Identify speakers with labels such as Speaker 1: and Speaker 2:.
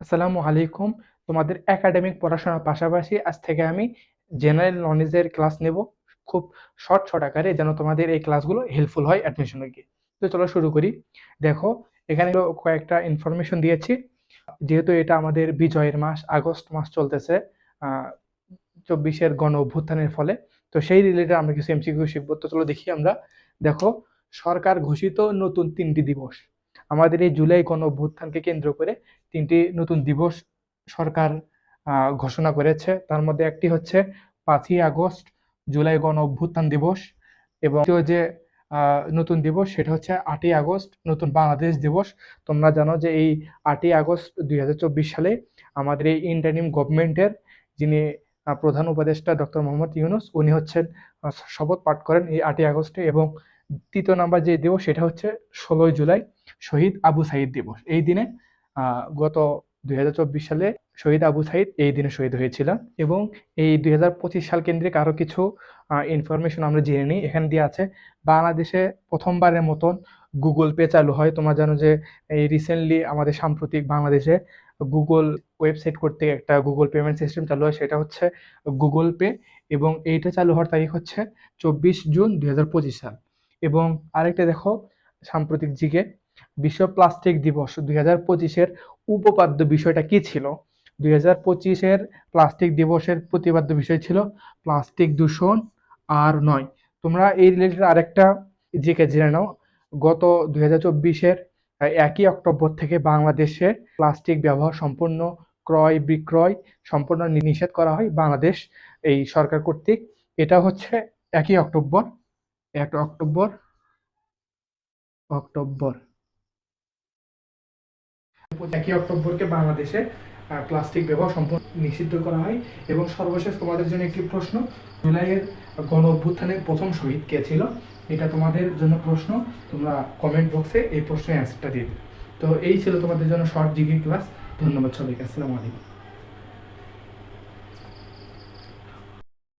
Speaker 1: আসসালামু আলাইকুম। তোমাদের একাডেমিক পড়াশোনার পাশাপাশি আজ থেকে আমি জেনারেল নলেজের ক্লাস নেব। খুব শর্ট আকারে যেন তোমাদের এই ক্লাসগুলো হেল্পফুল হয় অ্যাডমিশনে গিয়ে। তো চলো শুরু করি। দেখো, এখানে কয়েকটা ইনফরমেশন দিয়েছি। যেহেতু এটা আমাদের বিজয়ের মাস, আগস্ট মাস চলতেছে, 24-এর গণ অভ্যুত্থানের ফলে। তো সেই রিলেটেড আমরা কিছু এমসিকিউ শিখবো। তো চলো দেখি আমরা। দেখো, সরকার ঘোষিত নতুন 3টি দিবস। আমাদের এই জুলাই গণ অভ্যুত্থানকে কেন্দ্র করে 3টি নতুন দিবস সরকার ঘোষণা করেছে। তার মধ্যে একটি হচ্ছে 5ই আগস্ট, জুলাই গণ অভ্যুত্থান দিবস, এবং দ্বিতীয় যে নতুন দিবস সেটা হচ্ছে 8ই আগস্ট, নতুন বাংলাদেশ দিবস। তোমরা জানো যে এই 8ই আগস্ট 2024 সালে আমাদের এই ইন্টারিম গভর্নমেন্টের যিনি প্রধান উপদেষ্টা ডক্টর মোহাম্মদ ইউনূস, উনি হচ্ছেন শপথ পাঠ করেন এই 8ই আগস্টে। এবং তৃতীয় নাম্বার যে দিবস সেটা হচ্ছে 16ই জুলাই, শহীদ আবু সাইদ দিবস। এই দিনে গত 2024 সালে শহীদ আবু সাইদ এই দিনে শহীদ হয়েছিলেন। এবং এই 2025 সাল কেন্দ্রিক আরো কিছু ইনফরমেশন আমরা জেনে নিই। এখানে দিয়ে আছে বাংলাদেশে প্রথমবারের মতন গুগল পে চালু হয়। তোমরা জানো যে এই রিসেন্টলি আমাদের সাম্প্রতিক বাংলাদেশে গুগল ওয়েবসাইট করতে একটা গুগল পেমেন্ট সিস্টেম চালু হয়, সেটা হচ্ছে গুগল পে। এবং এইটা চালু হওয়ার তারিখ হচ্ছে 24 জুন 2025 সাল। এবং আরেকটা দেখো, সাম্প্রতিক দিকে বিশ্ব প্লাস্টিক দিবস 2025-এর উপপাদ্য বিষয়টা কি ছিল? 2025-এর প্লাস্টিক দিবসের প্রতিপাদ্য বিষয় ছিল প্লাস্টিক দূষণ আর নয়। তোমরা এই রিলেটেড আরেকটা জিকে জেনে নাও। গত 2024-এর 1ই অক্টোবর থেকে বাংলাদেশে প্লাস্টিক ব্যবহার সম্পূর্ণ ক্রয় বিক্রয় সম্পূর্ণ নিষেধ করা হয় বাংলাদেশ এই সরকার কর্তৃক। এটা হচ্ছে 1ই অক্টোবর, 1 অক্টোবর অক্টোবর 1ই অক্টোবরকে বাংলাদেশে প্লাস্টিক ব্যবহার সম্পূর্ণ নিষিদ্ধ করা হয়। এবং সর্বশেষ তোমাদের জন্য একটি প্রশ্ন, জুলাইয়ের গণ অভ্যুত্থানের প্রথম শহীদ কে ছিল? এটা তোমাদের জন্য প্রশ্ন। তোমরা কমেন্ট বক্সে এই প্রশ্নের অ্যান্সারটা দিবে। তো এই ছিল তোমাদের জন্য শর্ট জিকে ক্লাস। ধন্যবাদ সবাইকে। আসসালামু আলাইকুম।